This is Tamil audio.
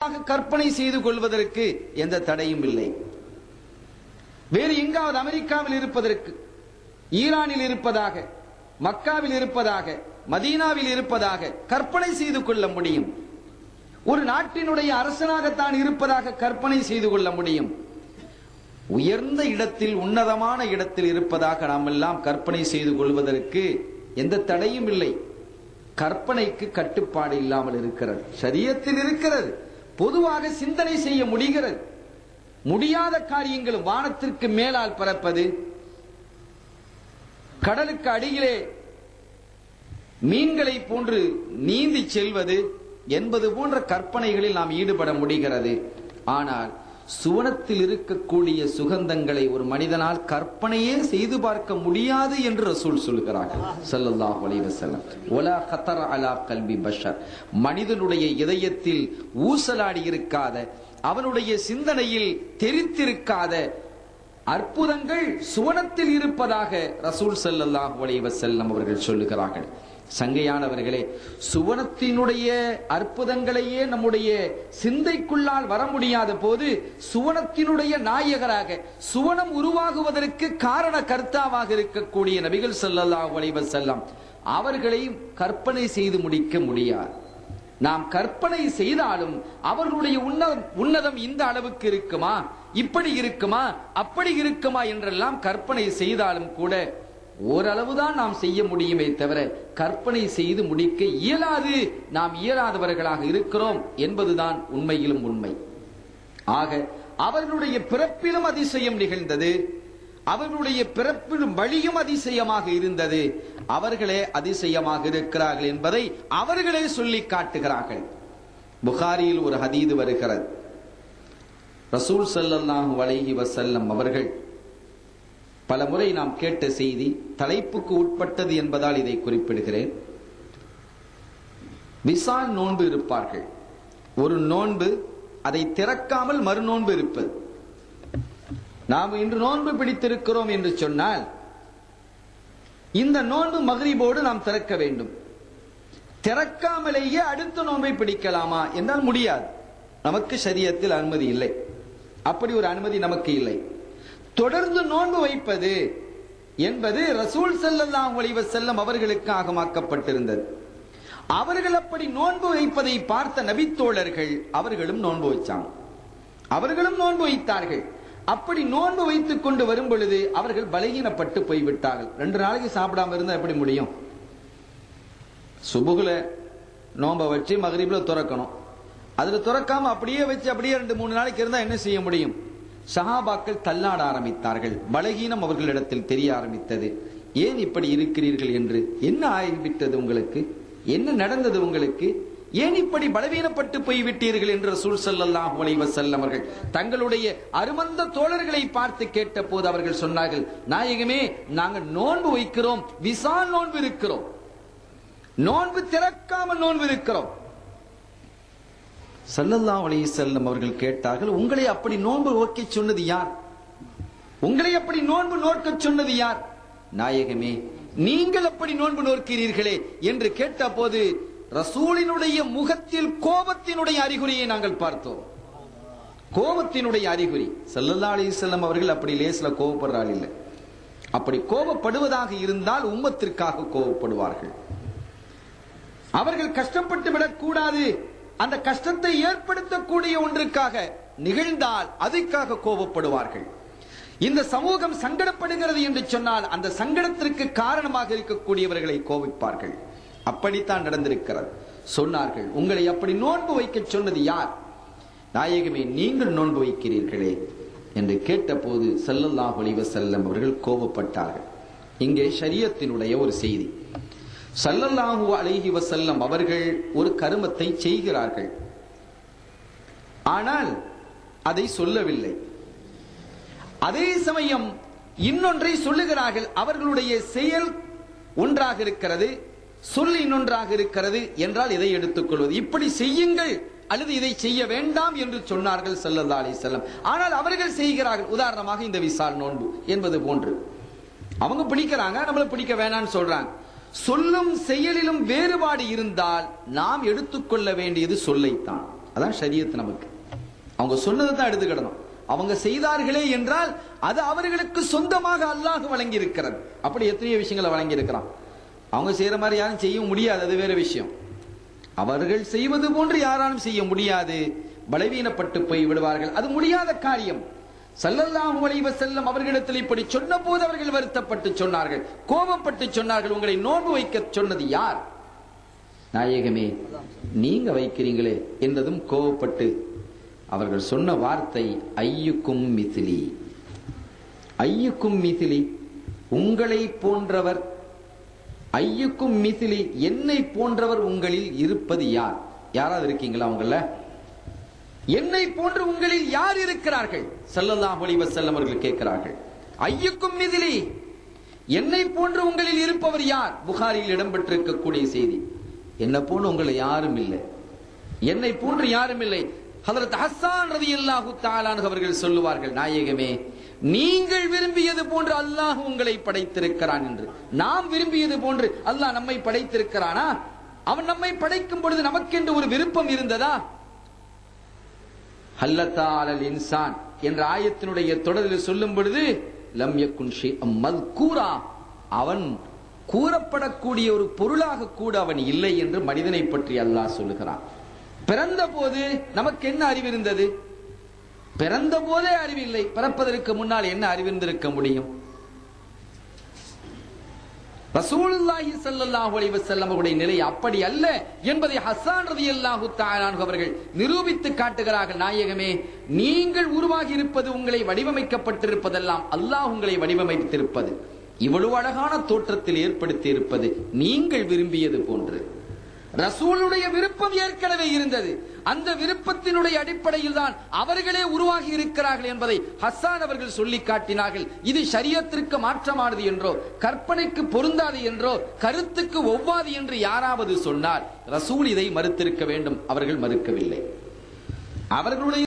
கற்பனை செய்து கொள்வதற்கு எந்த தடையும் இல்லை. வேறு எங்காவது அமெரிக்காவில் இருப்பதற்கு, ஈரானில் இருப்பதாக, மக்காவில் இருப்பதாக, மதீனாவில் இருப்பதாக கற்பனை செய்து கொள்ள முடியும். ஒரு நாட்டினுடைய அரசனாகத்தான் இருப்பதாக கற்பனை செய்து கொள்ள முடியும். உயர்ந்த இடத்தில், உன்னதமான இடத்தில் இருப்பதாக நாம் எல்லாம் கற்பனை செய்து கொள்வதற்கு எந்த தடையும் இல்லை. கற்பனைக்கு கட்டுப்பாடு இல்லாமல் இருக்கிறது, ஷரியத்தில் இருக்கிறது. பொதுவாக சிந்தனை செய்ய முடிகிறது. முடியாத காரியங்களும், வானத்திற்கு மேலால் பறப்பது, கடலுக்கு அடியிலே மீன்களை போன்று நீந்தி செல்வது என்பது போன்ற கற்பனைகளில் நாம் ஈடுபட முடிகிறது. ஆனால் சுவனத்தில் இருக்கக்கூடிய சுகந்தங்களை ஒரு மனிதனால் கற்பனையே செய்து பார்க்க முடியாது என்று ரசூல் சொல்கிறார்கள் ஸல்லல்லாஹு அலைஹி வஸல்லம். வலா கதர அலா கல்பி பஷர், மனிதனுடைய இதயத்தில் ஊசலாடி இருக்காத, அவனுடைய சிந்தனையில் தெரித்திருக்காத அற்புதங்கள் சுவனத்தில் இருப்பதாக ரசூல் ஸல்லல்லாஹு அலைஹி வஸல்லம் அவர்கள் சொல்லுகிறார்கள். சங்கையானவர்களே, சுவனத்தினுடைய அற்புதங்களையே நம்முடைய சிந்தைக்குள்ளால் வர முடியாத போது, சுவனத்தினுடைய நாயகராக, சுவனம் உருவாகுவதற்கு காரண கர்த்தாவாக இருக்கக்கூடிய நபிகள் ஸல்லல்லாஹு அலைஹி வஸல்லம் அவர்களை கற்பனை செய்து முடிக்க முடியாது. நாம் கற்பனை செய்தாலும் அவர்களுடைய உன்னதம் இந்த அளவுக்கு இருக்குமா, இப்படி இருக்குமா, அப்படி இருக்குமா என்றெல்லாம் கற்பனை செய்தாலும் கூட ஓரளவுதான் நாம் செய்ய முடியுமே தவிர கற்பனை செய்து முடிக்க இயலாது. நாம் இயலாதவர்களாக இருக்கிறோம் என்பதுதான் உண்மையிலும் உண்மை. ஆக அவர்களுடைய பிறப்பிலும் அதிசயம் நிகழ்ந்தது, அவர்களுடைய பிறப்பிலும் வழியும் அதிசயமாக இருந்தது. அவர்களே அதிசயமாக இருக்கிறார்கள் என்பதை அவர்களே சொல்லி காட்டுகிறார்கள். புகாரியில் ஒரு ஹதீது வருகிறது. ரசூல் ஸல்லல்லாஹு அலைஹி வஸல்லம் அவர்கள் பல முறை நாம் கேட்ட செய்தி, தலைப்புக்கு உட்பட்டது என்பதால் இதை குறிப்பிடுகிறேன். விசால் நோன்பு இருப்பார்கள். ஒரு நோன்பு, அதை திறக்காமல் மறு நோன்பு இருப்பது. நாம் இன்று நோன்பு பிடித்திருக்கிறோம் என்று சொன்னால், இந்த நோன்பு மக்ரிபோடு நாம் திறக்க வேண்டும். திறக்காமலேயே அடுத்த நோன்பை பிடிக்கலாமா என்றால் முடியாது. நமக்கு ஷரியத்தில் அனுமதி இல்லை, அப்படி ஒரு அனுமதி நமக்கு இல்லை. தொடர்ந்து நோன்பு வைப்பது என்பது ரசூல் ஸல்லல்லாஹு அலைஹி வஸல்லம் அவர்களுக்கு ஆகமாக்கப்பட்டிருந்தது. அவர்கள் அப்படி நோன்பு வைப்பதை பார்த்த நபித்தோழர்கள் அவர்களும் நோன்பு வைச்சாங்க, அவர்களும் நோன்பு வைத்தார்கள். அப்படி நோன்பு வைத்துக் கொண்டு வரும் பொழுது அவர்கள் பலகீனப்பட்டு போய்விட்டார்கள். 2 நாளைக்கு சாப்பிடாம இருந்தா எப்படி முடியும்? சுபுகுல நோன்பை வச்சு மக்ரிப்ல துறக்கணும், அதுல துறக்காம அப்படியே வச்சு அப்படியே 2-3 நாளைக்கு இருந்தா என்ன செய்ய முடியும்? சஹாபாக்கள் தள்ளாட ஆரம்பித்தார்கள். பலகீனம் அவர்களிடத்தில் தெரிய ஆரம்பித்தது. ஏன் இப்படி இருக்கிறீர்கள் என்று, என்ன ஆகிவிட்டது உங்களுக்கு, என்ன நடந்தது உங்களுக்கு, ஏன் இப்படி பலவீனப்பட்டு போய்விட்டீர்கள் என்று ரசூல் ஸல்லல்லாஹு அலைஹி வஸல்லம் அவர்கள் தங்களுடைய அருமந்த தோழர்களை பார்த்து கேட்ட போது அவர்கள் சொன்னார்கள், நாயகமே, நாங்கள் நோன்பு வைக்கிறோம், விசால் நோன்பு இருக்கிறோம், நோன்பு திறக்காமல் நோன்பு இருக்கிறோம். ஸல்லல்லாஹு அலைஹி வஸல்லம் அவர்கள் கேட்டார்கள், உங்களை அப்படி நோன்பு நோக்க சொன்னது யார்? உங்களை அப்படி நோன்பு நோக்க சொன்னது யார்? நாயகமே, நீங்கள் அப்படி நோன்பு நோக்கிறீர்களே என்று கேட்ட போது ரசூலினுடைய முகத்தில் கோபத்தினுடைய அறிகுறியை நாங்கள் பார்த்தோம். கோபத்தினுடைய அறிகுறி. ஸல்லல்லாஹு அலைஹி வஸல்லம் அவர்கள் அப்படி லேசில கோபப்படுறாள் இல்லை. அப்படி கோபப்படுவதாக இருந்தால் உம்மத்திற்காக கோபப்படுவார்கள். அவர்கள் கஷ்டப்பட்டு விடக்கூடாது, அந்த கஷ்டத்தை ஏற்படுத்தக்கூடிய ஒன்றுக்காக நிகழ்ந்தால் அதுக்காக கோபப்படுவார்கள். இந்த சமூகம் சங்கடப்படுகிறது என்று சொன்னால் அந்த சங்கடத்திற்கு காரணமாக இருக்கக்கூடியவர்களை கோபிப்பார்கள். அப்படித்தான் நடந்திருக்கிறது. சொன்னார்கள், உங்களை அப்படி நோன்பு வைக்க சொன்னது யார்? நாயகமே, நீங்கள் நோன்பு வைக்கிறீர்களே என்று கேட்ட போது ஸல்லல்லாஹு அலைஹி வஸல்லம் அவர்கள் கோபப்பட்டார்கள். இங்கே ஷரியத்தினுடைய ஒரு செய்தி. ஸல்லல்லாஹு அலைஹி வஸல்லம் அவர்கள் ஒரு கருமத்தை செய்கிறார்கள், ஆனால் அதை சொல்லவில்லை. அதே சமயம் இன்னொன்றை சொல்லுகிறார்கள். அவர்களுடைய செயல் ஒன்றாக இருக்கிறது, சொல் இன்னொன்றாக இருக்கிறது என்றால் இதை எடுத்துக்கொள்வது. இப்படி செய்யுங்கள் அல்லது இதை செய்ய வேண்டாம் என்று சொன்னார்கள் ஸல்லல்லாஹு அலைஹி வஸல்லம். ஆனால் அவர்கள் செய்கிறார்கள். உதாரணமாக இந்த விசால் நோன்பு என்பது போன்று அவங்க பிடிக்கிறாங்க, நம்மள பிடிக்க வேணாம்னு சொல்றாங்க. சொல்லும் செயலிலும் வேறுபாடு இருந்தால் நாம் எடுத்துக்கொள்ள வேண்டியது சொல்லைத்தான். அதான் ஷரியத். நமக்கு அவங்க சொன்னதை தான் எடுத்துக்கிடணும். அவங்க செய்தார்களே என்றால் அது அவர்களுக்கு சொந்தமாக அல்லாஹ் வழங்கி இருக்கிறது. அப்படி எத்தனையோ விஷயங்களை வழங்கி இருக்கிறான். அவங்க செய்யற மாதிரி யாரும் செய்ய முடியாது, அது வேற விஷயம். அவர்கள் செய்வது போன்று யாராலும் செய்ய முடியாது, பலவீனப்பட்டு போய் விடுவார்கள். அது முடியாத காரியம். ஸல்லல்லாஹு அலைஹி வஸல்லம் அவர்களிடத்தில் இப்படி சொன்ன போது அவர்கள் வருத்தப்பட்டு சொன்னார்கள், கோபப்பட்டு சொன்னார்கள். உங்களை நோன்பு வைக்க சொன்னது யார்? நாயகமே, நீங்க வைக்கிறீங்களே என்றதும் கோபப்பட்டு அவர்கள் சொன்ன வார்த்தை ஐயுக்கும் மித்லி. ஐயுக்கும் மித்லி, உங்களை போன்றவர். ஐயுக்கும் மித்லி, என்னை போன்றவர் உங்களில் இருப்பது யார்? யாராவது இருக்கீங்களா உங்கள? என்னை போன்று உங்களில் யார் இருக்கிறார்கள்? ஸல்லல்லாஹு அலைஹி வஸல்லம் அவர்கள் கேட்கிறார்கள். ஐயுக்கும் மித்லி, என்னை போன்று உங்களில் இருப்பவர் யார்? புகாரியில் இடம்பெற்றிருக்கக்கூடிய செய்தி. என்ன போன்று உங்களை யாரும் இல்லை, என்னை போன்று யாரும் இல்லை. ஹஜ்ரத் ஹஸ்ஸான் ரலியல்லாஹு தஆலா அன்ஹு அவர்கள் சொல்லுவார்கள், நாயகமே, நீங்கள் விரும்பியது போன்று அல்லாஹ் உங்களை படைத்திருக்கிறான் என்று. நாம் விரும்பியது போன்று அல்லாஹ் நம்மை படைத்திருக்கிறானா? அவன் நம்மை படைக்கும் பொழுது நமக்கென்று ஒரு விருப்பம் இருந்ததா? ஹல்லதா அலல் இன்சான் என்ற ஆயத்தினுடைய தொடரில் சொல்லும் பொழுது லம் யகுன் ஷைஅம் மذ்கூரா, அவன் கூறப்படக்கூடிய ஒரு பொருளாக கூட அவன் இல்லை என்று மனிதனை பற்றி அல்லாஹ் சொல்லுகிறான். பிறந்த போது நமக்கு என்ன அறிவு இருந்தது? பிறந்த போதே அறிவில்லை. பிறப்பதற்கு முன்னால் என்ன அறிவிருந்திருக்க முடியும்? ரசூலுல்லாஹி ஸல்லல்லாஹு அலைஹி வஸல்லம் அவருடைய நிலை அப்படி அல்ல என்பதை ஹஸ்ஸான் ரலியல்லாஹு தஆலா அன்ஹு அவர்கள் நிரூபித்து காட்டுகிறார்கள். நாயகமே, நீங்கள் உருவாகி இருப்பது, உங்களை வடிவமைக்கப்பட்டிருப்பதெல்லாம் அல்லாஹ் உங்களை வடிவமைத்திருப்பது, இவ்வளவு அழகான தோற்றத்தில் ஏற்படுத்தி இருப்பது நீங்கள் விரும்பியது போன்று. ரசூலுடைய விருப்பம் ஏற்கனவே இருந்தது. அந்த விருப்பத்தினுடைய அடிப்படையில் தான் அவர்களே உருவாகி இருக்கிறார்கள் என்பதை ஹஸ்ஸான் அவர்கள் சொல்லி காட்டினார்கள். இது ஷரியத்திற்கு மாற்றமானது என்றோ, கற்பனைக்கு பொருந்தாது என்றோ, கருத்துக்கு ஒவ்வாது என்று யாராவது சொன்னால் ரசூல் இதை மறுத்திருக்க வேண்டும். அவர்கள் மறுக்கவில்லை. அவர்களுடைய